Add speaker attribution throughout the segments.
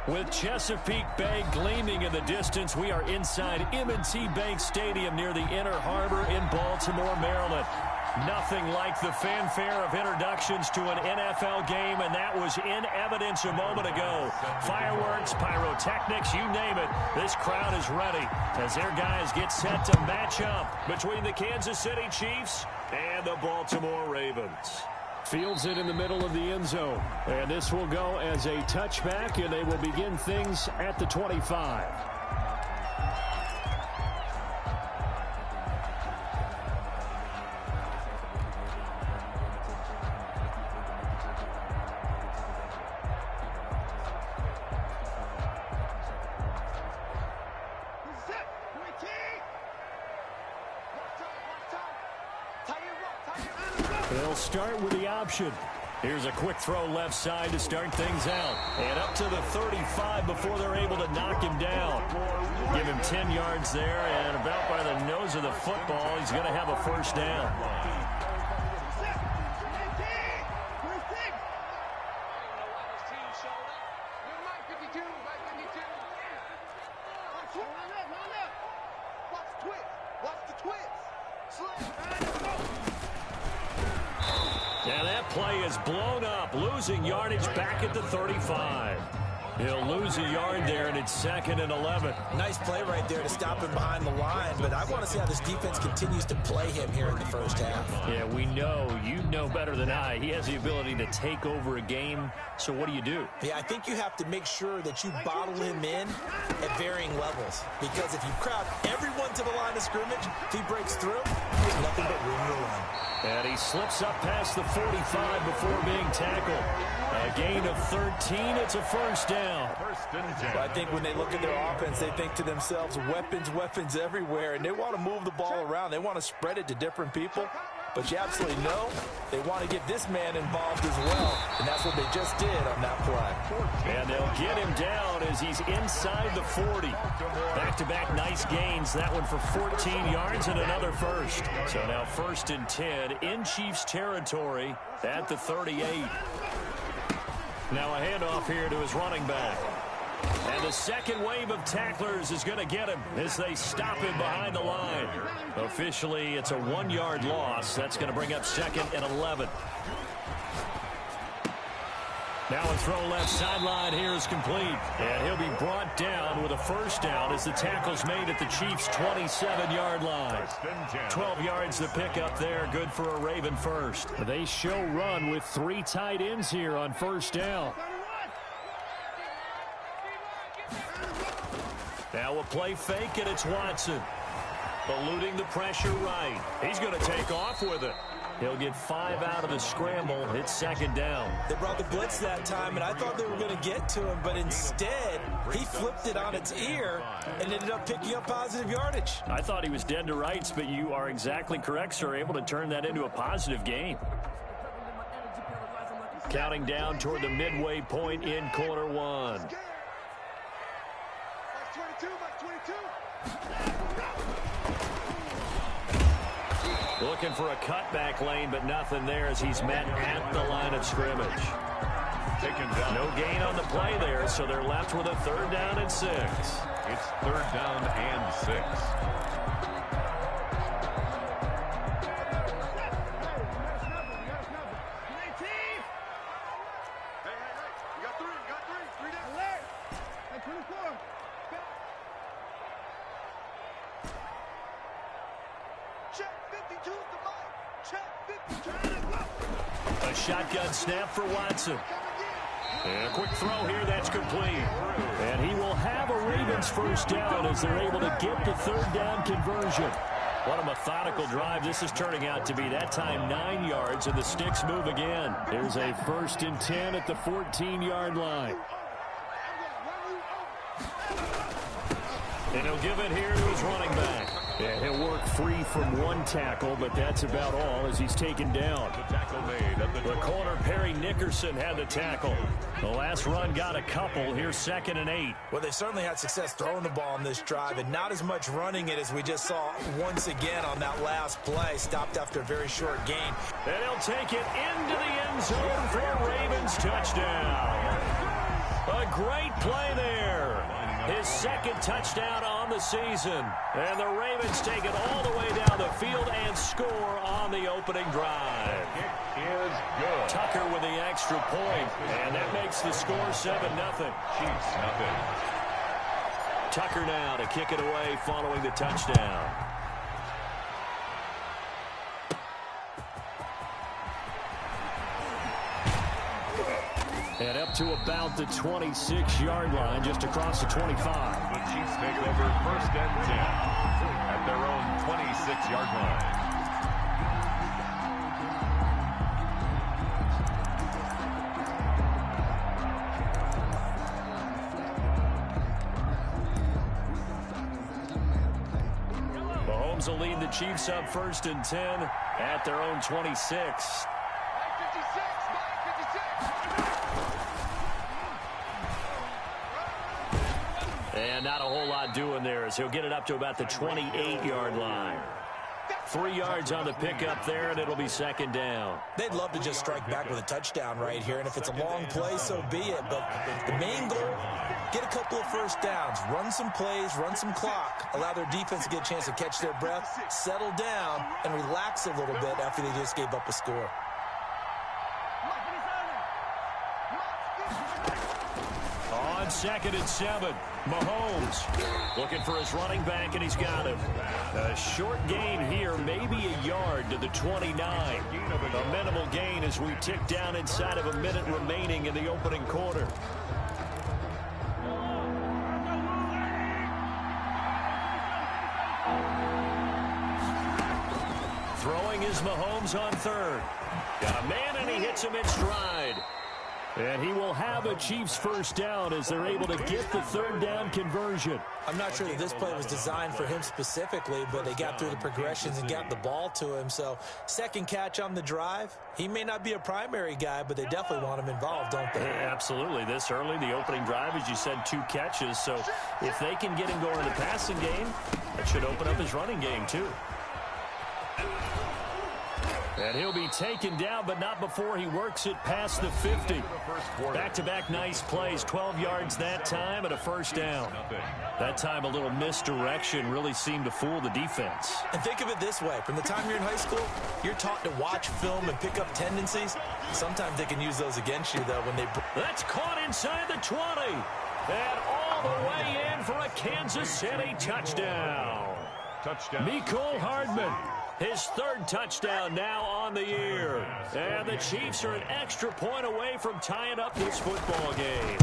Speaker 1: With Chesapeake Bay gleaming in the distance, we are inside M&T Bank Stadium near the Inner Harbor in Baltimore, Maryland. Nothing like the fanfare of introductions to an NFL game, and that was in evidence a moment ago. Fireworks, pyrotechnics, you name it. This crowd is ready as their guys get set to match up between the Kansas City Chiefs and the Baltimore Ravens. Fields it in the middle of the end zone. And this will go as a touchback, and they will begin things at the 25. They'll start with the option. Here's a quick throw left side to start things out. And up to the 35 before they're able to knock him down. Give him 10 yards there, and about by the nose of the football, he's going to have a first down. And that play is blown up, losing yardage back at the 35. He'll lose a yard there, and it's 2nd and 11.
Speaker 2: Nice play right there to stop him behind the line, but I want to see how this defense continues to play him here in the first half.
Speaker 1: Yeah, we know. You know better than I. He has the ability to take over a game, so what do you do?
Speaker 2: Yeah, I think you have to make sure that you bottle him in at varying levels, because if you crowd everyone to the line of scrimmage, if he breaks through, there's nothing but room to run.
Speaker 1: And he slips up past the 45 before being tackled. A gain of 13. It's a first down.
Speaker 3: Well, I think when they look at their offense, they think to themselves, weapons everywhere, and they want to move the ball around. They want to spread it to different people. But you absolutely know they want to get this man involved as well, and that's what they just did on that play.
Speaker 1: And they'll get him down as he's inside the 40. Back-to-back nice gains. That one for 14 yards and another first. So now 1st and 10 in Chiefs territory at the 38. Now a handoff here to his running back. And the second wave of tacklers is going to get him as they stop him behind the line. Officially, it's a 1-yard loss. That's going to bring up 2nd and 11. Now a throw left sideline here is complete. And he'll be brought down with a first down as the tackle's made at the Chiefs' 27-yard line. 12 yards to pick up there. Good for a Raven first. They show run with 3 tight ends here on first down. Now a play fake, and it's Watson. Eluding the pressure right. He's going to take off with it. He'll get 5 out of the scramble. It's 2nd down.
Speaker 2: They brought the blitz that time, and I thought they were going to get to him, but instead, he flipped it on its ear and ended up picking up positive yardage.
Speaker 1: I thought he was dead to rights, but you are exactly correct, sir. Able to turn that into a positive gain. Counting down toward the midway point in quarter 1. Looking for a cutback lane, but nothing there as he's met at the line of scrimmage. No gain on the play there, so they're left with a 3rd down and 6.
Speaker 4: It's 3rd down and 6.
Speaker 1: A shotgun snap for Watson. And a quick throw here, that's complete. And he will have a Ravens first down as they're able to get the 3rd down conversion. What a methodical drive this is turning out to be. That time 9 yards, and the sticks move again. There's a 1st and 10 at the 14-yard line. And he'll give it here to his running back. Yeah, he'll work free from 1 tackle, but that's about all as he's taken down.
Speaker 4: The tackle made at
Speaker 1: the corner, Perry Nickerson, had the tackle. The last run got a couple. Here's 2nd and 8.
Speaker 2: Well, they certainly had success throwing the ball on this drive, and not as much running it as we just saw once again on that last play. Stopped after a very short gain.
Speaker 1: And he'll take it into the end zone for a Ravens touchdown. A great play there. His second touchdown on the season. And the Ravens take it all the way down the field and score on the opening drive.
Speaker 4: It is good.
Speaker 1: Tucker with the extra point, and that makes the score 7-0.
Speaker 4: Chiefs nothing.
Speaker 1: Tucker now to kick it away following the touchdown. And up to about the 26-yard line, just across the 25.
Speaker 4: The Chiefs take over 1st and 10 at their own 26-yard line.
Speaker 1: Mahomes will lead the Chiefs up 1st and 10 at their own 26. And not a whole lot doing there as he'll get it up to about the 28-yard line. 3 yards on the pickup there, and it'll be 2nd down.
Speaker 2: They'd love to just strike back with a touchdown right here, and if it's a long play, so be it. But the main goal, get a couple of first downs, run some plays, run some clock, allow their defense to get a chance to catch their breath, settle down, and relax a little bit after they just gave up a score.
Speaker 1: On 2nd and 7, Mahomes looking for his running back, and he's got him. A short gain here, maybe a yard to the 29. A minimal gain as we tick down inside of a minute remaining in the opening quarter. Throwing is Mahomes on 3rd. Got a man, and he hits him in stride. And he will have a Chiefs first down as they're able to get the 3rd down conversion.
Speaker 2: I'm not sure that this play was designed for him specifically, but they got through the progressions and got the ball to him. So 2nd catch on the drive. He may not be a primary guy, but they definitely want him involved, don't they?
Speaker 1: Absolutely. This early, the opening drive, as you said, 2 catches. So if they can get him going in the passing game, that should open up his running game too. And he'll be taken down, but not before he works it past the 50. Back-to-back nice plays, 12 yards that time and a first down. That time a little misdirection really seemed to fool the defense.
Speaker 2: And think of it this way. From the time you're in high school, you're taught to watch film and pick up tendencies. Sometimes they can use those against you, though, when they...
Speaker 1: That's caught inside the 20. And all the way in for a Kansas City touchdown. Mecole Hardman. His 3rd touchdown now on the year. And the Chiefs are an extra point away from tying up this football game.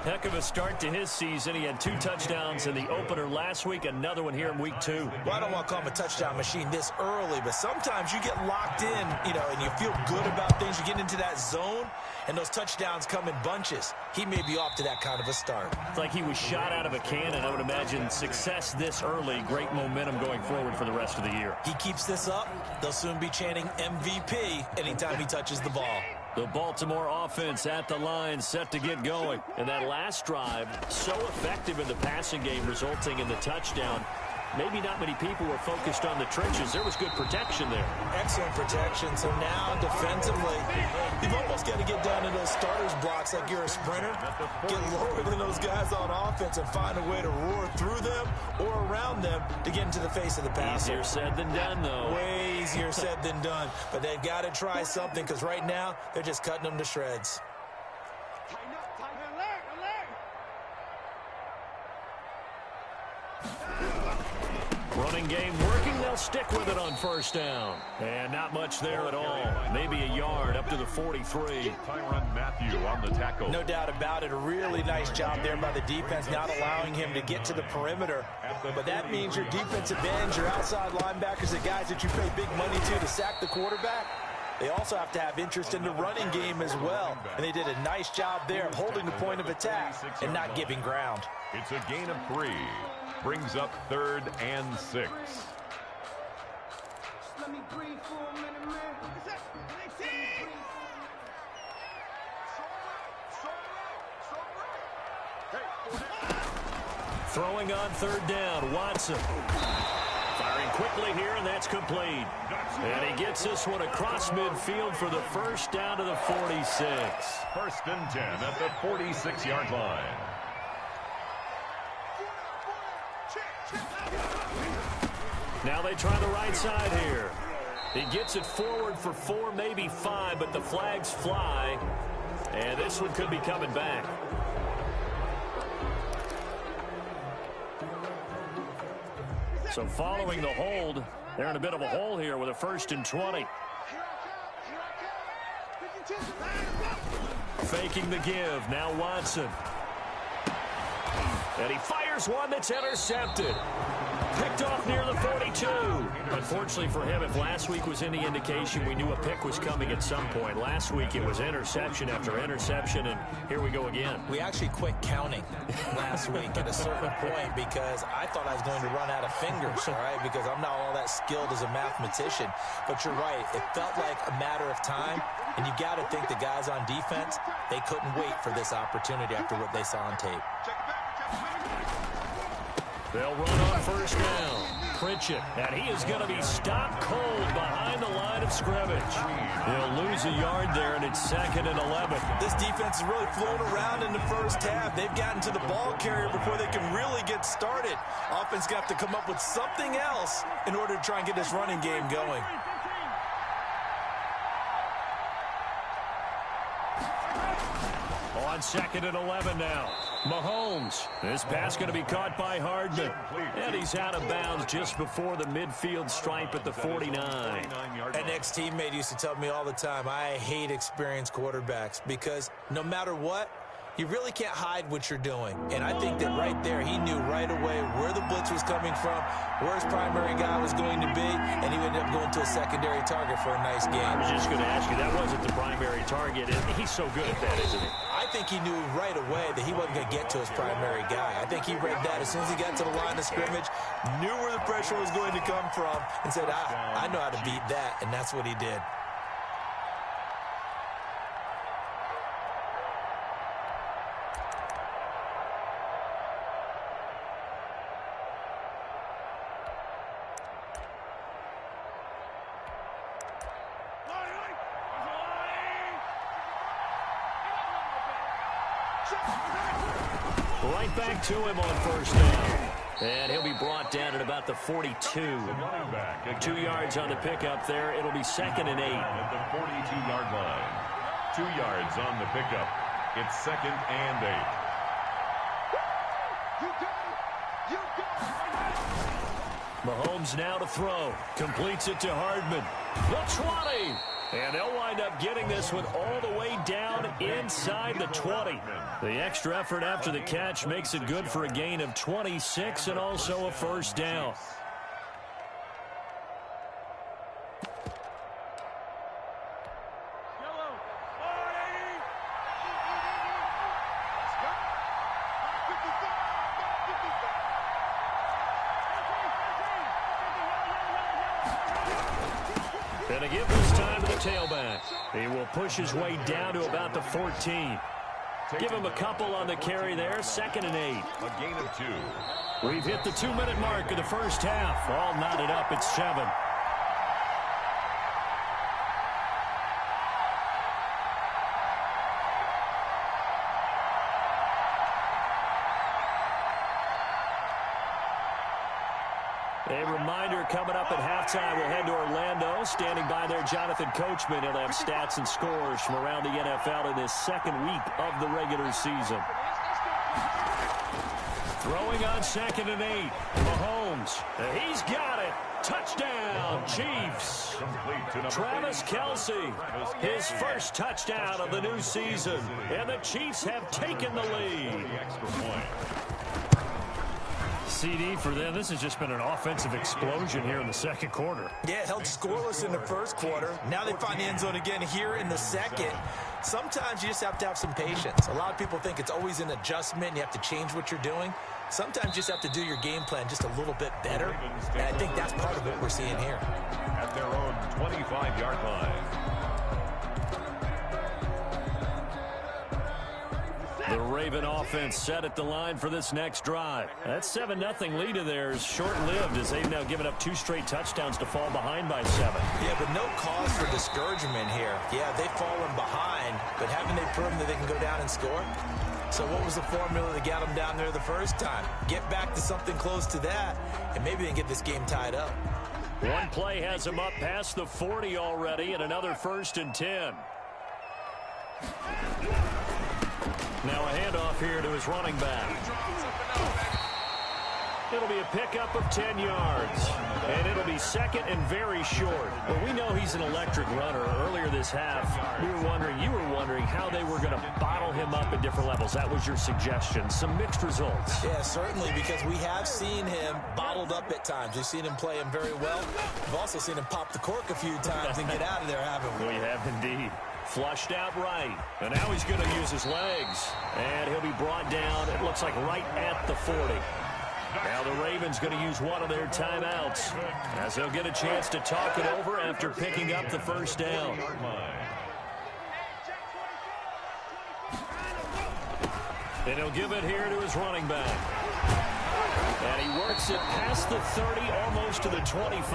Speaker 1: Heck of a start to his season. He had 2 touchdowns in the opener last week, another one here in week 2.
Speaker 2: Well, I don't want to call him a touchdown machine this early, but sometimes you get locked in, and you feel good about things. You get into that zone, and those touchdowns come in bunches. He may be off to that kind of a start.
Speaker 1: It's like he was shot out of a cannon. I would imagine success this early, great momentum going forward for the rest of the year.
Speaker 2: He keeps this up, they'll soon be chanting MVP anytime he touches the ball.
Speaker 1: The Baltimore offense at the line, set to get going. And that last drive, so effective in the passing game, resulting in the touchdown. Maybe not many people were focused on the trenches. There was good protection there.
Speaker 2: Excellent protection. So now defensively, you've almost got to get down to those starters blocks like you're a sprinter. Get lower than those guys on offense and find a way to roar through them or around them to get into the face of the passer.
Speaker 1: Easier said than done, though.
Speaker 2: Way easier said than done. But they've got to try something because right now they're just cutting them to shreds.
Speaker 1: Running game working. They'll stick with it on first down. And not much there at all. Maybe a yard up to the 43.
Speaker 4: Tyrann Mathieu on the tackle.
Speaker 2: No doubt about it. A really nice job there by the defense, not allowing him to get to the perimeter. But that means your defensive ends, your outside linebackers, the guys that you pay big money to sack the quarterback, they also have to have interest in the running game as well. And they did a nice job there of holding the point of attack and not giving ground.
Speaker 4: It's a gain of 3. Brings up 3rd and 6.
Speaker 5: Let me breathe for a minute, man.
Speaker 1: Throwing on 3rd down, Watson. Firing quickly here, and that's complete. And he gets this one across midfield for the first down to the 46.
Speaker 4: First and 10 at the 46-yard line.
Speaker 1: Now they try the right side here. He gets it forward for 4, maybe 5, but the flags fly. And this one could be coming back. So following the hold, they're in a bit of a hole here with a 1st and 20. Faking the give. Now Watson. And he fires one that's intercepted. Picked off near the 42. Unfortunately for him, if last week was any indication, we knew a pick was coming at some point. Last week it was interception after interception, and here we go again.
Speaker 2: We actually quit counting last week at a certain point because I thought I was going to run out of fingers, all right, because I'm not all that skilled as a mathematician. But you're right. It felt like a matter of time, and you got to think the guys on defense, they couldn't wait for this opportunity after what they saw on tape.
Speaker 1: They'll run on first down. Pritchett, and he is going to be stopped cold behind the line of scrimmage. They'll lose a yard there, and it's 2nd and 11.
Speaker 2: This defense is really flown around in the first half. They've gotten to the ball carrier before they can really get started. Offense got to come up with something else in order to try and get this running game going.
Speaker 1: On 2nd and 11 now. Mahomes. This pass going to be caught by Hardman. And he's out of bounds just before the midfield stripe at the 49.
Speaker 2: An ex-teammate used to tell me all the time, I hate experienced quarterbacks because no matter what, you really can't hide what you're doing. And I think that right there, he knew right away where the blitz was coming from, where his primary guy was going to be, and he ended up going to a secondary target for a nice game.
Speaker 1: I was just going to ask you, that wasn't the primary target. He's so good at that, isn't he?
Speaker 2: I think he knew right away that he wasn't going to get to his primary guy. I think he read that as soon as he got to the line of scrimmage, knew where the pressure was going to come from, and said, I know how to beat that, and that's what he did.
Speaker 1: Right back to him on first down. And he'll be brought down at about the 42. 2 yards on the pickup there. It'll be 2nd and 8.
Speaker 4: At the 42-yard line. 2 yards on the pickup. It's 2nd and 8.
Speaker 1: Mahomes now to throw. Completes it to Hardman. The 20. And they'll wind up getting this one all the way down inside the 20. The extra effort after the catch makes it good for a gain of 26 and also a first down. And a give this time to the tailback. He will push his way down to about the 14. Give him a couple on the carry there. 2nd and 8.
Speaker 4: A gain of 2.
Speaker 1: We've hit the 2-minute mark of the first half. All knotted up at 7. A reminder coming up at halftime, we'll head to Orlando. Standing by there, Jonathan Coachman. He'll have stats and scores from around the NFL in this 2nd week of the regular season. Throwing on 2nd and 8. Mahomes. He's got it. Touchdown, Chiefs. Travis Kelce, his first touchdown of the new season. And the Chiefs have taken the lead. CD for them. This has just been an offensive explosion here in the 2nd quarter.
Speaker 2: Yeah, held scoreless in the 1st quarter. Now they find the end zone again here in the 2nd. Sometimes you just have to have some patience. A lot of people think it's always an adjustment and you have to change what you're doing. Sometimes you just have to do your game plan just a little bit better. And I think that's part of what we're seeing here.
Speaker 4: At their own 25-yard line.
Speaker 1: The Raven offense set at the line for this next drive. That 7-0 lead of theirs short-lived as they've now given up 2 straight touchdowns to fall behind by 7.
Speaker 2: Yeah, but no cause for discouragement here. Yeah, they've fallen behind, but haven't they proven that they can go down and score? So what was the formula that got them down there the first time? Get back to something close to that, and maybe they can get this game tied up.
Speaker 1: One play has him up past the 40 already, and another 1st and 10. Now a handoff here to his running back. It'll be a pickup of 10 yards. And it'll be 2nd and very short. Well, we know he's an electric runner. Earlier this half, you were wondering how they were going to bottle him up at different levels. That was your suggestion. Some mixed results.
Speaker 2: Yeah, certainly, because we have seen him bottled up at times. We've seen him play him very well. We've also seen him pop the cork a few times and get out of there, haven't we?
Speaker 1: We have indeed. Flushed out right. And now he's going to use his legs. And he'll be brought down, it looks like, right at the 40. Now the Ravens going to use one of their timeouts as they'll get a chance to talk it over after picking up the 1st down. And he'll give it here to his running back. And he works it past the 30, almost to the 25.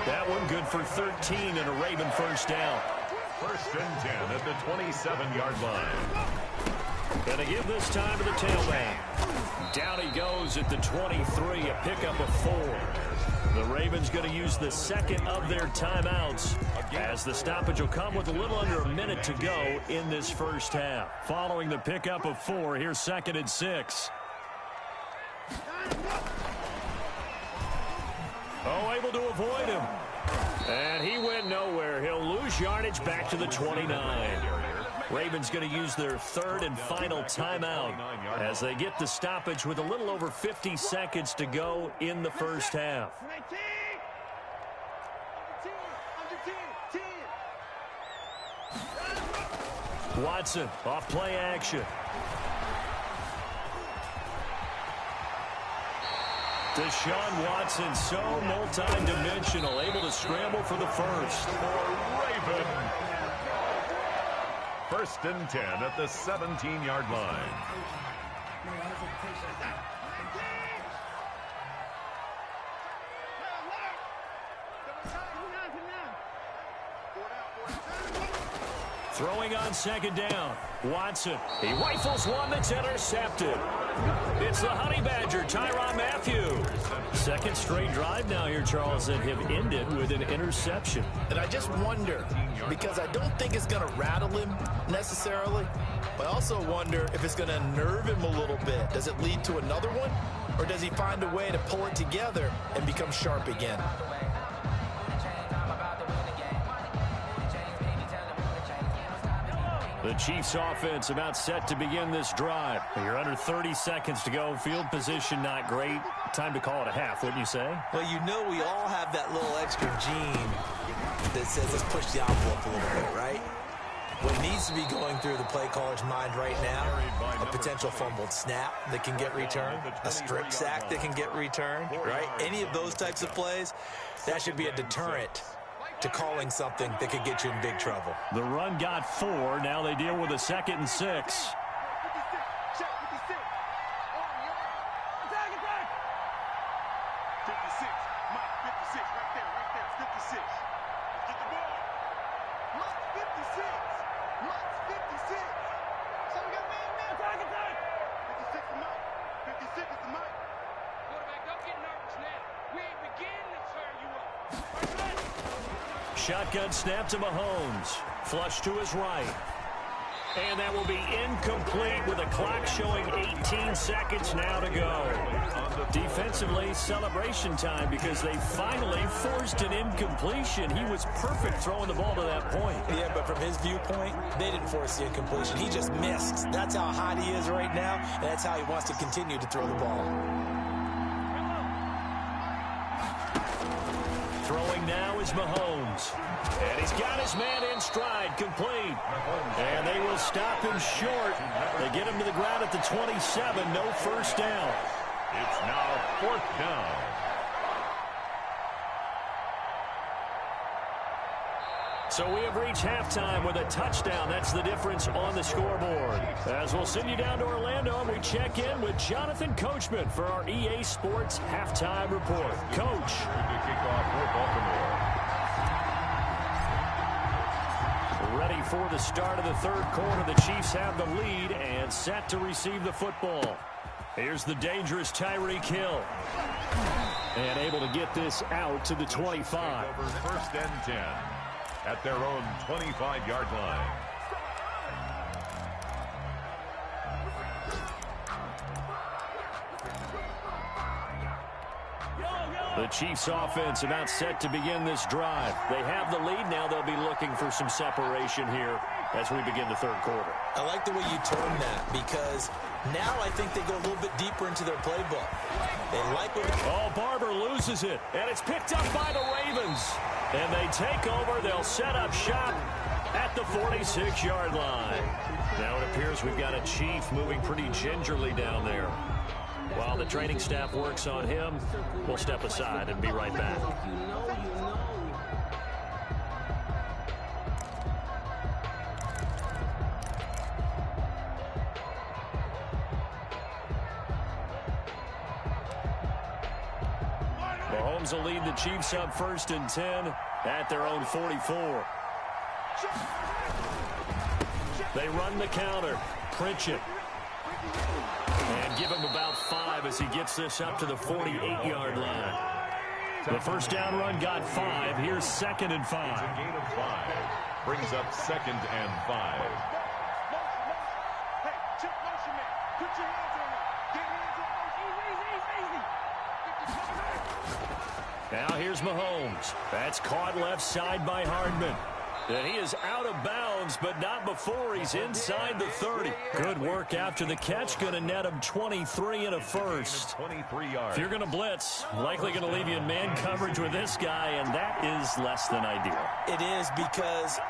Speaker 1: That one good for 13 and a Raven 1st down.
Speaker 4: 1st and 10 at the 27-yard line.
Speaker 1: Going to give this time to the tailback. Down he goes at the 23, a pickup of 4. The Ravens going to use the 2nd of their timeouts as the stoppage will come with a little under a minute to go in this 1st half. Following the pickup of 4, here's 2nd and 6. Oh, able to avoid him. And he went nowhere. He'll lose yardage back to the 29. Ravens going to use their 3rd and final timeout as they get the stoppage with a little over 50 seconds to go in the 1st half. Watson off play action. Deshaun Watson, so multi-dimensional, able to scramble for the 1st.
Speaker 4: For Raven. 1st and 10 at the 17-yard line.
Speaker 1: Throwing on 2nd down. Watson. He rifles one that's intercepted. It's the Honey Badger, Tyrann Mathieu. 2nd straight drive now here, Charles, that have ended with an interception.
Speaker 2: And I just wonder, because I don't think it's going to rattle him necessarily, but I also wonder if it's going to nerve him a little bit. Does it lead to another one? Or does he find a way to pull it together and become sharp again?
Speaker 1: The Chiefs offense about set to begin this drive. You're under 30 seconds to go. Field position not great. Time to call it a half, wouldn't you say?
Speaker 2: Well, you know we all have that little extra gene that says let's push the envelope a little bit, right? What needs to be going through the play caller's mind right now, a potential fumbled snap that can get returned, a strip sack that can get returned, right? Any of those types of plays, that should be a deterrent to calling something that could get you in big trouble.
Speaker 1: The run got 4. Now they deal with a 2nd and 6. Shotgun snap to Mahomes. Flush to his right. And that will be incomplete with a clock showing 18 seconds now to go. Defensively, celebration time because they finally forced an incompletion. He was perfect throwing the ball to that point.
Speaker 2: Yeah, but from his viewpoint, they didn't force the incompletion. He just missed. That's how hot he is right now, and that's how he wants to continue to throw the ball.
Speaker 1: Throwing now is Mahomes. And he's got his man in stride, complete. And they will stop him short. They get him to the ground at the 27, no 1st down.
Speaker 4: It's now 4th down.
Speaker 1: So we have reached halftime with a touchdown. That's the difference on the scoreboard. As we'll send you down to Orlando, and we check in with Jonathan Coachman for our EA Sports Halftime Report. Coach.
Speaker 4: The kickoff for Baltimore.
Speaker 1: Ready for the start of the third quarter. The Chiefs have the lead and set to receive the football. Here's the dangerous Tyreek Hill. And able to get this out to the 25.
Speaker 4: Over first and 10 at their own 25-yard line.
Speaker 1: The Chiefs offense about set to begin this drive. They have the lead. Now they'll be looking for some separation here as we begin the third quarter.
Speaker 2: I like the way you term that, because now I think they go a little bit deeper into their playbook. They like what
Speaker 1: Barber loses it, and it's picked up by the Ravens. And they take over. They'll set up shop at the 46-yard line. Now it appears we've got a Chief moving pretty gingerly down there. While the training staff works on him, we'll step aside and be right back. Mahomes will lead the Chiefs up first and 10 at their own 44. They run the counter. Pritchett. And give him about 5 as he gets this up to the 48-yard line. The first down run got 5. Here's second and 5.
Speaker 4: It's a gain of 5. Brings up second and 5.
Speaker 5: Hey, check motion man. Put your hands on it. Get hands on it. Easy.
Speaker 1: Now here's Mahomes. That's caught left side by Hardman. And he is out of bounds, but not before he's inside the 30. Good work after the catch. Going to net him 23 and a first.
Speaker 4: 23 yards.
Speaker 1: If you're going to blitz, likely going to leave you in man coverage with this guy, and that is less than ideal.
Speaker 2: it is, because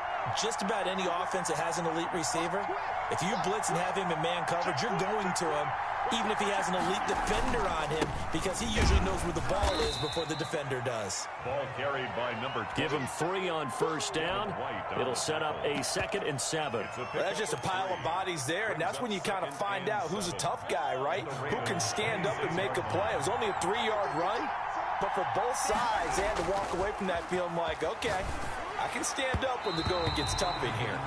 Speaker 2: just about any offense that has an elite receiver, if you blitz and have him in man coverage, you're going to him, even if he has an elite defender on him, because he usually knows where the ball is before the defender does.
Speaker 4: Ball carried by number 20.
Speaker 1: Give him 3 on first down. It'll set up a second and 7.
Speaker 2: That's just a pile of bodies there, and that's when you kind of find out who's a tough guy, right? Who can stand up and make a play. It was only a 3-yard run, but for both sides, they had to walk away from that feeling like, okay, I can stand up when the going gets tough in here.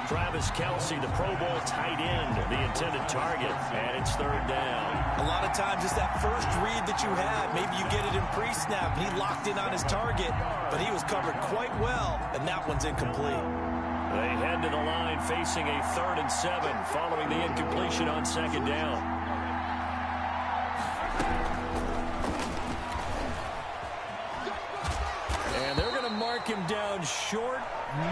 Speaker 1: Travis Kelce, the Pro Bowl tight end, the intended target, and it's third down.
Speaker 2: A lot of times it's that first read that you have. Maybe you get it in pre-snap, and he locked in on his target, but he was covered quite well, and that one's incomplete.
Speaker 1: They head to the line facing a third and 7 following the incompletion on second down. And they're going to mark him down short,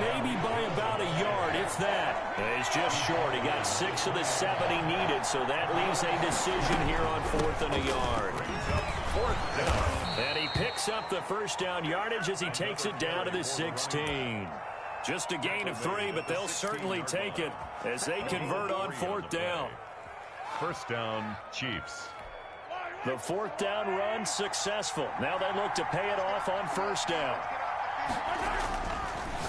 Speaker 1: maybe by about a yard, if that. He's just short. He got 6 of the 7 he needed, so that leaves a decision here on 4th and a yard.
Speaker 4: Fourth down.
Speaker 1: And he picks up the first down yardage as he takes it down to the 16. Just a gain of 3, but they'll certainly take it as they convert on 4th down.
Speaker 4: First down, Chiefs.
Speaker 1: The 4th down run successful. Now they look to pay it off on first down.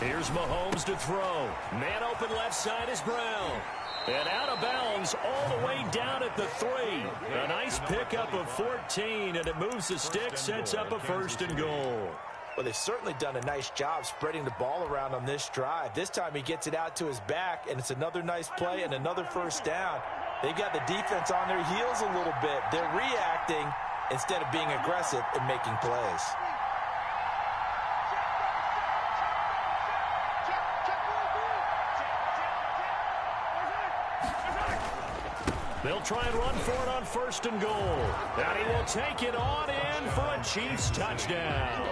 Speaker 1: Here's Mahomes to throw. Man open left side is Brown. And out of bounds all the way down at the 3. A nice pickup of 14, and it moves the stick, sets up a first and goal.
Speaker 2: Well, they've certainly done a nice job spreading the ball around on this drive. This time he gets it out to his back, and it's another nice play and another first down. They've got the defense on their heels a little bit. They're reacting instead of being aggressive and making plays.
Speaker 1: They'll try and run for it on first and goal. And he will take it on in for a Chiefs touchdown.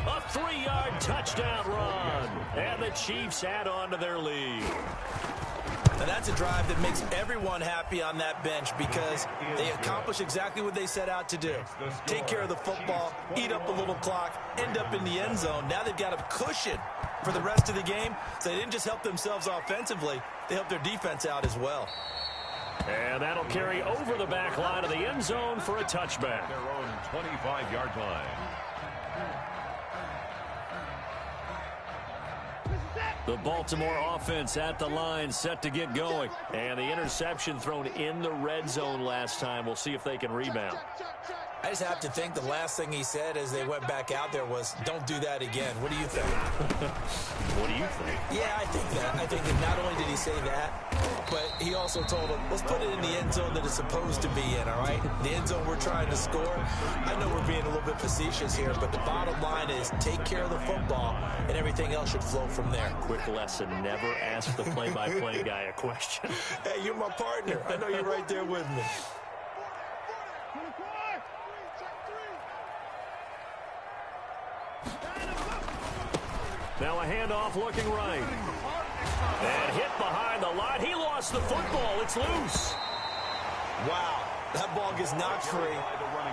Speaker 1: A 3-yard touchdown run. And the Chiefs add on to their lead.
Speaker 2: And that's a drive that makes everyone happy on that bench, because they accomplish exactly what they set out to do. Take care of the football, eat up a little clock, end up in the end zone. Now they've got a cushion for the rest of the game. So they didn't just help themselves offensively, they helped their defense out as well.
Speaker 1: And that'll carry over the back line of the end zone for a touchback.
Speaker 4: Their own 25-yard line.
Speaker 1: The Baltimore offense at the line, set to get going. And the interception thrown in the red zone last time. We'll see if they can rebound.
Speaker 2: I just have to think the last thing he said as they went back out there was, don't do that again. What do you think?
Speaker 1: What do you think?
Speaker 2: Yeah, I think that. I think that not only did he say that, but he also told him, let's put it in the end zone that it's supposed to be in, all right? The end zone we're trying to score. I know we're being a little bit facetious here, but the bottom line is take care of the football, and everything else should flow from there.
Speaker 1: Quick lesson, never ask the play-by-play guy a question.
Speaker 2: Hey, you're my partner. I know you're right there with me.
Speaker 1: Now a handoff looking right. And hit behind the line. He lost the football. It's loose.
Speaker 2: Wow, that ball gets knocked free,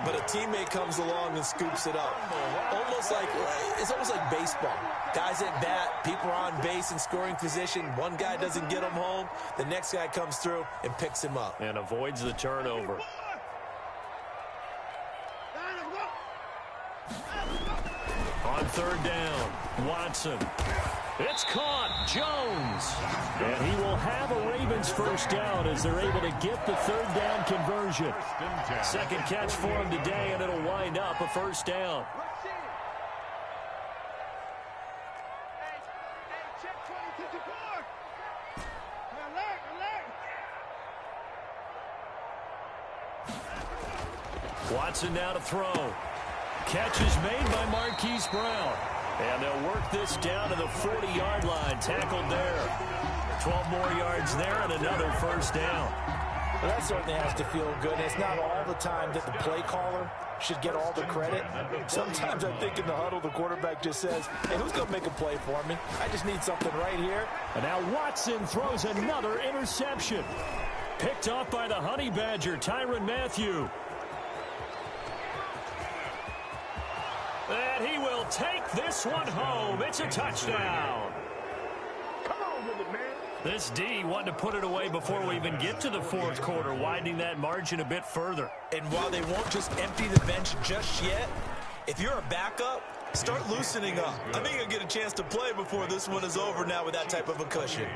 Speaker 2: but a teammate comes along and scoops it up. It's almost like baseball. Guys at bat, people are on base in scoring position. One guy doesn't get him home. The next guy comes through and picks him up.
Speaker 1: And avoids the turnover. On third down, Watson. It's caught. Jones. And he will have a Ravens first down as they're able to get the third down conversion. Second catch for him today, and it'll wind up a first down. Watson now to throw. Catch is made by Marquise Brown. And they'll work this down to the 40-yard line. Tackled there. 12 more yards there and another first down.
Speaker 2: Well, that certainly has to feel good. It's not all the time that the play caller should get all the credit. Sometimes I think in the huddle, the quarterback just says, hey, who's going to make a play for me? I just need something right here.
Speaker 1: And now Watson throws another interception. Picked off by the Honey Badger, Tyrann Mathieu. And he will take this one home. It's a touchdown.
Speaker 5: Come on with it, man.
Speaker 1: This D wanting to put it away before we even get to the fourth quarter, widening that margin a bit further.
Speaker 2: And while they won't just empty the bench just yet, if you're a backup, start loosening up. I think you'll get a chance to play before this one is over now with that type of a cushion.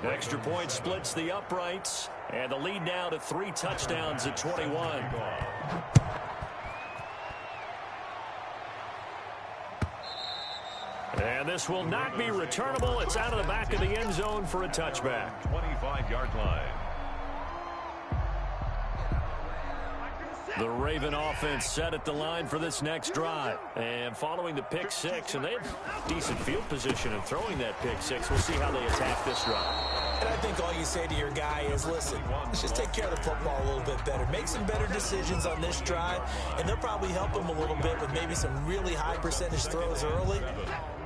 Speaker 1: Extra point splits the uprights, and the lead now to 3 touchdowns at 21. And this will not be returnable. It's out of the back of the end zone for a touchback.
Speaker 4: 25-yard line.
Speaker 1: The Raven offense set at the line for this next drive. And following the pick six, and they have decent field position in throwing that pick six. We'll see how they attack this drive.
Speaker 2: And I think all you say to your guy is, listen, let's just take care of the football a little bit better. Make some better decisions on this drive, and they'll probably help him a little bit with maybe some really high percentage throws early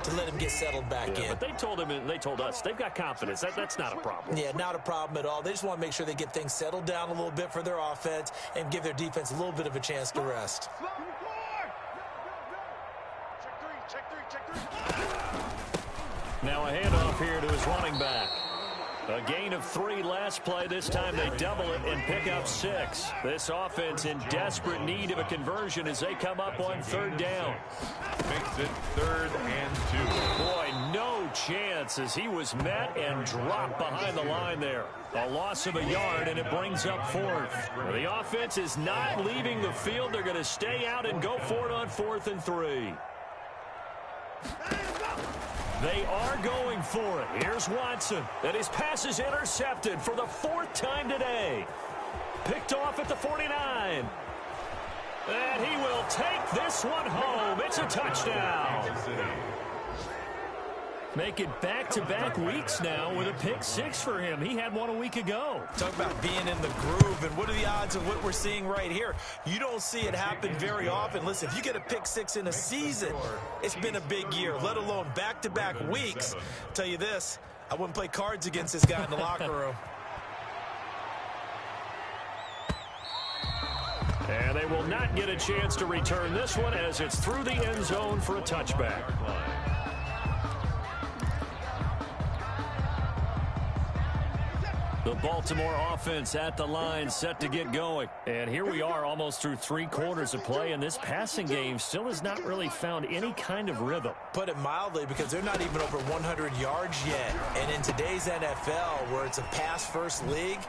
Speaker 2: to let him get settled back in.
Speaker 1: But they told him and they told us they've got confidence. That's not a problem.
Speaker 2: Yeah, not a problem at all. They just want to make sure they get things settled down a little bit for their offense and give their defense a little bit of a chance to rest.
Speaker 1: Now a handoff here to his running back. A gain of 3 last play. This time they double it and pick up 6. This offense in desperate need of a conversion as they come up on third down.
Speaker 4: Makes it 3rd and 2.
Speaker 1: Boy, no chance as he was met and dropped behind the line there. A loss of a yard, and it brings up 4th. The offense is not leaving the field. They're going to stay out and go for it on 4th and 3. They are going for it. Here's Watson. And his pass is intercepted for the 4th time today. Picked off at the 49. And he will take this one home. It's a touchdown. Make it back-to-back weeks now with a pick 6 for him. He had one a week ago.
Speaker 2: Talk about being in the groove, and what are the odds of what we're seeing right here? You don't see it happen very often. Listen, if you get a pick 6 in a season, it's been a big year, let alone back-to-back weeks. I'll tell you this, I wouldn't play cards against this guy in the locker room.
Speaker 1: And they will not get a chance to return this one as it's through the end zone for a touchback. The Baltimore offense at the line, set to get going. And here we are almost through 3 quarters of play, and this passing game still has not really found any kind of rhythm.
Speaker 2: Put it mildly, because they're not even over 100 yards yet. And in today's NFL, where it's a pass-first league,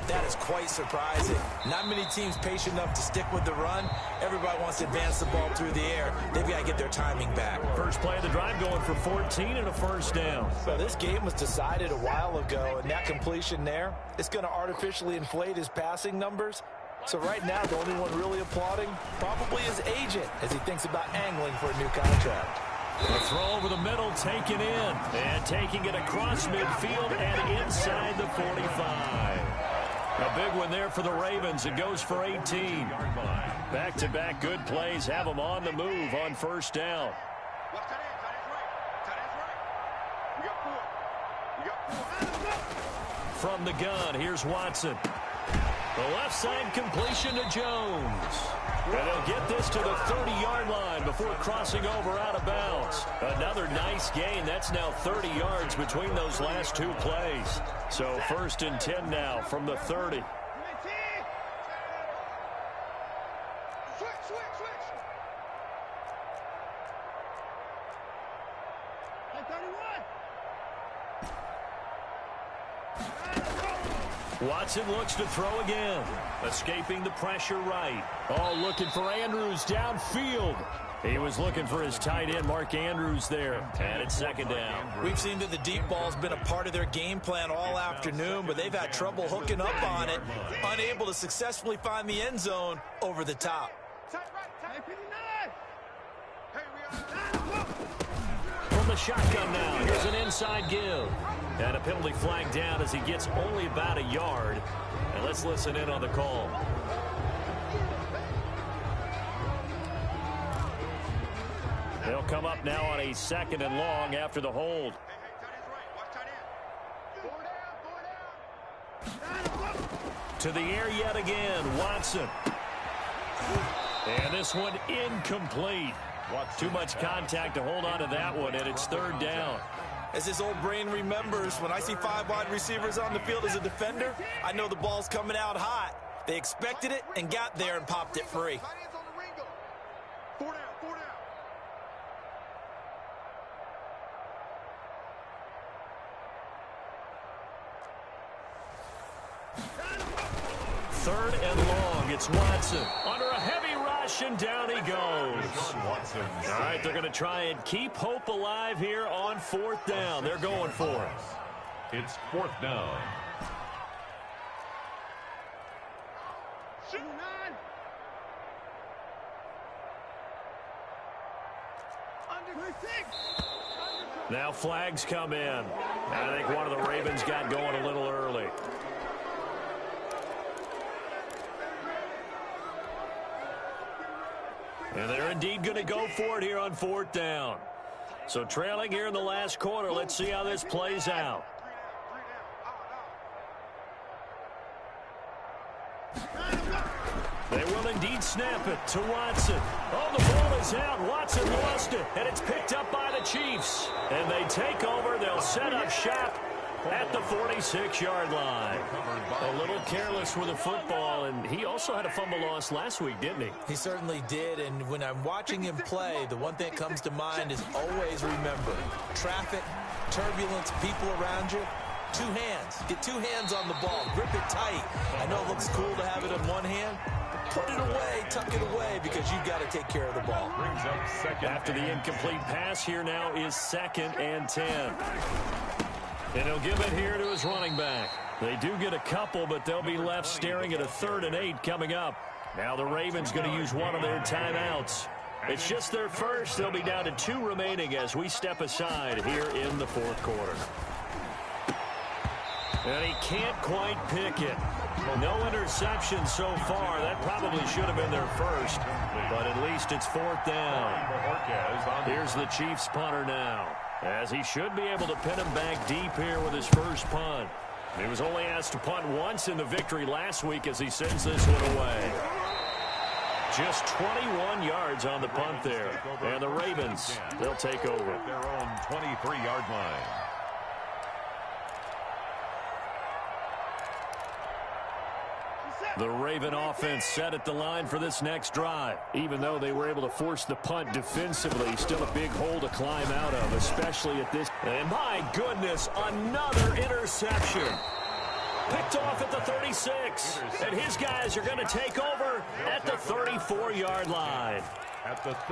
Speaker 2: that is quite surprising. Not many teams patient enough to stick with the run. Everybody wants to advance the ball through the air. They've got to get their timing back.
Speaker 1: First play of the drive going for 14 and a first down.
Speaker 2: So this game was decided a while ago, and that completion there, it's going to artificially inflate his passing numbers. So right now, the only one really applauding probably his agent as he thinks about angling for a new contract.
Speaker 1: A throw over the middle, taken in, and taking it across midfield and inside the 45. A big one there for the Ravens. It goes for 18. Back-to-back good plays have them on the move on first down. From the gun, here's Watson. The left side completion to Jones. And they'll get this to the 30-yard line before crossing over out of bounds. Another nice gain. That's now 30 yards between those last 2 plays. So 1st and 10 now from the 30. Watson looks to throw again. Escaping the pressure right. Oh, looking for Andrews downfield. He was looking for his tight end, Mark Andrews, there. And it's 2nd down.
Speaker 2: We've seen that the deep ball's been a part of their game plan all afternoon, but they've had trouble hooking up on it, unable to successfully find the end zone over the top.
Speaker 1: From the shotgun now, here's an inside give. And a penalty flag down as he gets only about a yard. And let's listen in on the call. They'll come up now on a 2nd and long after the hold. To the air yet again, Watson. And this one incomplete. Too much contact to hold on to that one, and it's 3rd down.
Speaker 2: As his old brain remembers, when I see 5 wide receivers on the field as a defender, I know the ball's coming out hot. They expected it and got there and popped it free.
Speaker 1: Third and long, it's Watson. Under a heavy rush, and down he goes. All right, they're going to try and keep hope alive here on 4th down. They're going for it.
Speaker 4: It's 4th down.
Speaker 1: Now flags come in. I think one of the Ravens got going a little early. And they're indeed going to go for it here on 4th down. So trailing here in the last quarter, let's see how this plays out. They will indeed snap it to Watson. Oh, the ball is out. Watson lost it, and it's picked up by the Chiefs. And they take over. They'll set up shop at the 46-yard line. A little careless with the football, and he also had a fumble loss last week, didn't he?
Speaker 2: He certainly did, and when I'm watching him play, the one thing that comes to mind is always remember, traffic, turbulence, people around you, 2 hands. Get 2 hands on the ball. Grip it tight. I know it looks cool to have it in one hand, but put it away, tuck it away, because you've got to take care of the ball.
Speaker 1: After the incomplete pass, here now is 2nd and 10. And he'll give it here to his running back. They do get a couple, but they'll be left staring at a 3rd and 8 coming up. Now the Ravens going to use one of their timeouts. It's just their first. They'll be down to 2 remaining as we step aside here in the 4th quarter. And he can't quite pick it. No interception so far. That probably should have been their first, but at least it's 4th down. Here's the Chiefs punter now, as he should be able to pin him back deep here with his first punt. He was only asked to punt once in the victory last week as he sends this one away. Just 21 yards on the punt there. And the Ravens, they'll take over.
Speaker 4: At their own 23-yard line.
Speaker 1: The Raven offense set at the line for this next drive. Even though they were able to force the punt defensively, still a big hole to climb out of, especially at this. And my goodness, another interception. Picked off at the 36. And his guys are going to take over at the 34-yard line.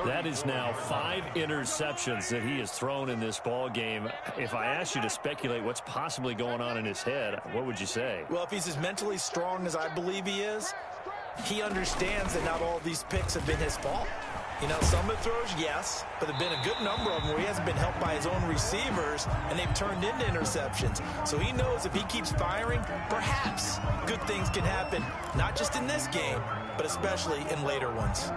Speaker 1: That is now 5 interceptions that he has thrown in this ball game. If I asked you to speculate what's possibly going on in his head, what would you say?
Speaker 2: Well, if he's as mentally strong as I believe he is, he understands that not all of these picks have been his fault. You know, some of the throws, yes, but there have been a good number of them where he hasn't been helped by his own receivers, and they've turned into interceptions. So he knows if he keeps firing, perhaps good things can happen, not just in this game, but especially in later ones.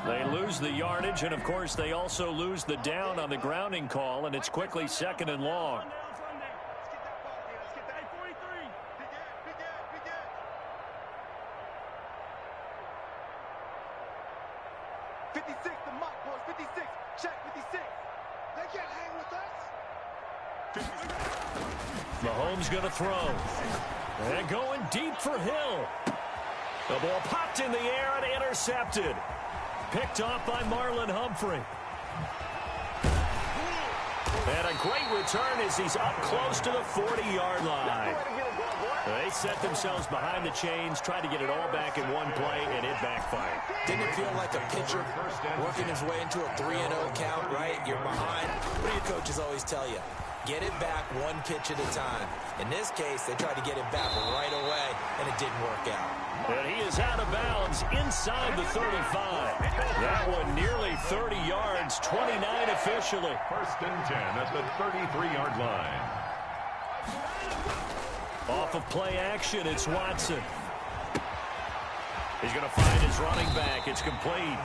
Speaker 1: They lose the yardage, and, of course, they also lose the down on the grounding call, and it's quickly 2nd and long. Mahomes going to throw. And going deep for Hill. The ball popped in the air and intercepted. Picked off by Marlon Humphrey. And a great return as he's up close to the 40-yard line. They set themselves behind the chains, tried to get it all back in one play, and it backfired.
Speaker 2: Didn't it feel like a pitcher working his way into a 3-0 count, right? You're behind. What do your coaches always tell you? Get it back one pitch at a time. In this case, they tried to get it back right away, and it didn't work out.
Speaker 1: And he is out of bounds inside the 35. That one nearly 30 yards, 29 officially.
Speaker 4: 1st and 10 at the 33-yard line.
Speaker 1: Off of play action, it's Watson. He's going to find his running back. It's complete.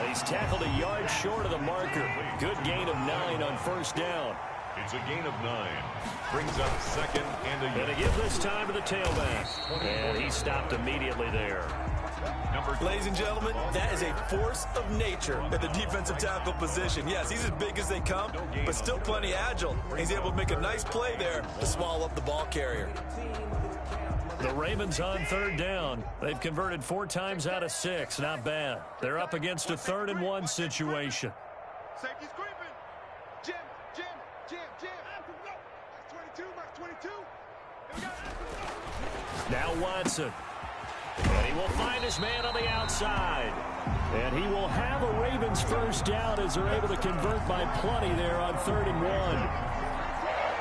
Speaker 1: He's tackled a yard short of the marker. Good gain of 9 on 1st down.
Speaker 4: It's a gain of 9. Brings up 2nd and a yard.
Speaker 1: Going to give this time to the tailback. And he stopped immediately there.
Speaker 2: Ladies and gentlemen, that is a force of nature at the defensive tackle position. Yes, he's as big as they come, but still plenty agile. He's able to make a nice play there to swallow up the ball carrier.
Speaker 1: The Ravens on 3rd down. They've converted 4 times out of 6. Not bad. They're up against a 3rd and 1 situation.
Speaker 5: Safety's creeping. Jim. Max 22. Here we go.
Speaker 1: Now Watson. And he will find his man on the outside. And he will have a Ravens 1st down as they're able to convert by plenty there on 3rd and 1.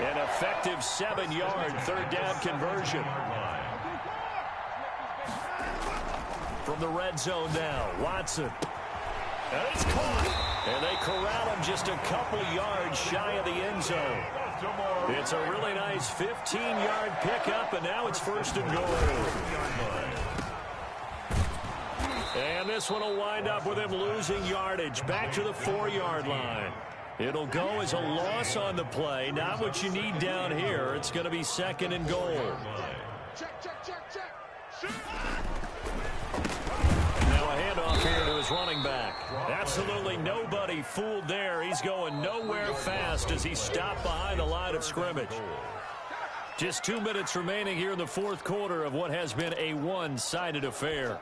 Speaker 1: An effective 7-yard 3rd down conversion. From the red zone now, Watson. And it's caught. And they corral him just a couple yards shy of the end zone. It's a really nice 15-yard pickup, and now it's 1st and goal. And this one will wind up with him losing yardage back to the 4-yard line. It'll go as a loss on the play. Not what you need down here. It's going to be 2nd and goal.
Speaker 5: Check.
Speaker 1: Now a handoff here to his running back. Absolutely nobody fooled there. He's going nowhere fast as he stopped behind the line of scrimmage. Just 2 minutes remaining here in the 4th quarter of what has been a one-sided affair.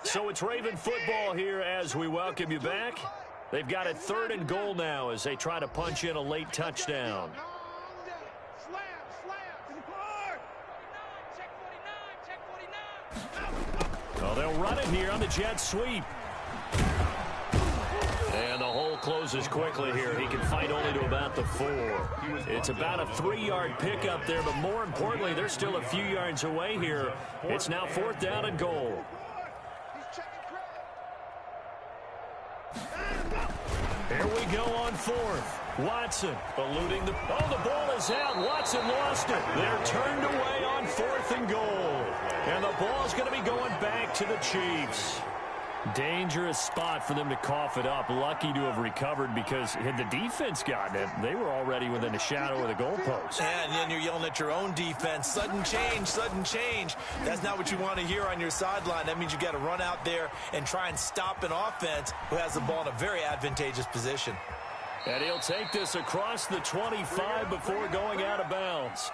Speaker 1: So it's Raven football here as we welcome you back. They've got it 3rd and goal now as they try to punch in a late touchdown. Well, they'll run it here on the jet sweep. And the hole closes quickly here. He can fight only to about the 4. It's about a 3-yard pickup there, but more importantly, they're still a few yards away here. It's now 4th down and goal. Here we go on 4th. Watson eluding the... Oh, the ball is out. Watson lost it. They're turned away on 4th and goal. And the ball's going to be going back to the Chiefs. Dangerous spot for them to cough it up. Lucky to have recovered because had the defense gotten it, they were already within a shadow of the goalpost.
Speaker 2: And then you're yelling at your own defense. Sudden change. That's not what you want to hear on your sideline. That means you got to run out there and try and stop an offense who has the ball in a very advantageous position.
Speaker 1: And he'll take this across the 25 before going out of bounds.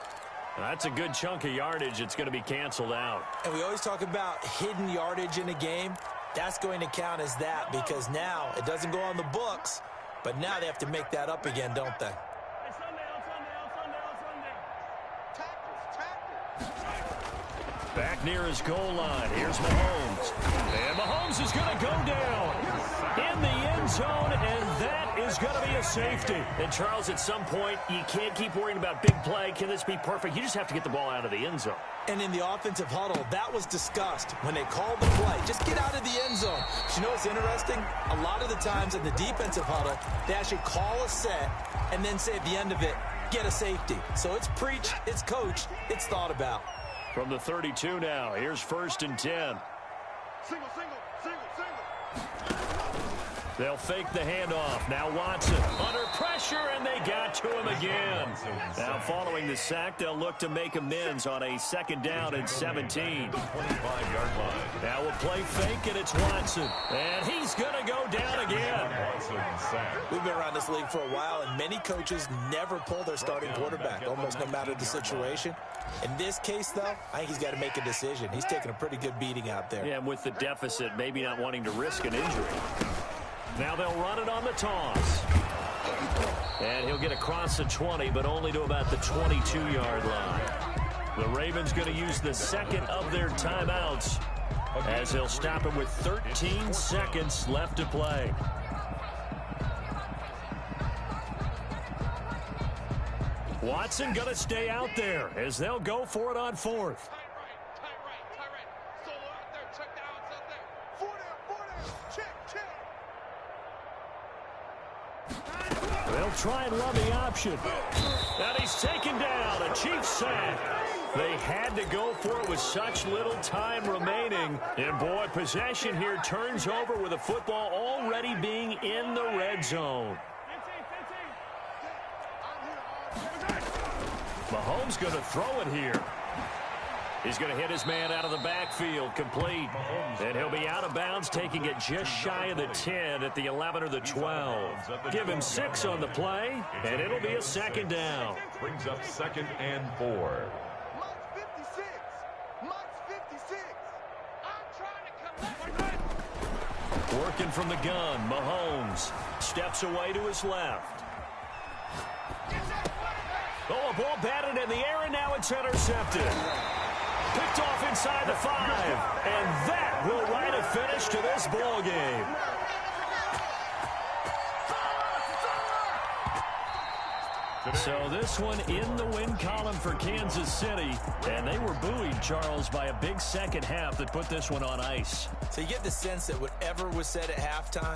Speaker 1: That's a good chunk of yardage. It's going to be canceled out.
Speaker 2: And we always talk about hidden yardage in a game. That's going to count as that because now it doesn't go on the books, but now they have to make that up again, don't they?
Speaker 1: Back near his goal line. Here's Mahomes. And Mahomes is going to go down in the end zone, and that is going to be a safety. And, Charles, at some point, you can't keep worrying about big play. Can this be perfect? You just have to get the ball out of the end zone.
Speaker 2: And in the offensive huddle, that was discussed when they called the play. Just get out of the end zone. But you know what's interesting? A lot of the times in the defensive huddle, they actually call a set and then say at the end of it, get a safety. So it's preached, it's coached, it's thought about.
Speaker 1: From the 32 now, here's 1st and 10.
Speaker 5: Single.
Speaker 1: They'll fake the handoff. Now Watson under pressure, and they got to him again. Now following the sack, they'll look to make amends on a 2nd down and 17.
Speaker 4: 25-yard line.
Speaker 1: Now we'll play fake, and it's Watson. And he's going to go down again.
Speaker 2: We've been around this league for a while, and many coaches never pull their starting quarterback, almost no matter the situation. In this case, though, I think he's got to make a decision. He's taking a pretty good beating out there.
Speaker 1: Yeah, and with the deficit, maybe not wanting to risk an injury. Now they'll run it on the toss. And he'll get across the 20, but only to about the 22-yard line. The Ravens going to use the 2nd of their timeouts as they'll stop him with 13 seconds left to play. Watson going to stay out there as they'll go for it on 4th.
Speaker 5: Tight right. Solo out there. Check down. Four down. Check.
Speaker 1: They'll try and run the option. And he's taken down. A Chiefs sack. They had to go for it with such little time remaining. And, boy, possession here turns over with the football already being in the red zone. Mahomes going to throw it here. He's going to hit his man out of the backfield, complete. And he'll be out of bounds, taking it just shy of the 10 at the 11 or the 12. Give him 6 on the play, and it'll be a 2nd down.
Speaker 4: Brings up 2nd and 4.
Speaker 1: Working from the gun, Mahomes steps away to his left. Oh, a ball batted in the air, and now it's intercepted. Picked off inside the 5, and that will write a finish to this ball game. So this one in the win column for Kansas City, and they were buoyed, Charles, by a big second half that put this one on ice.
Speaker 2: So you get the sense that whatever was said at halftime,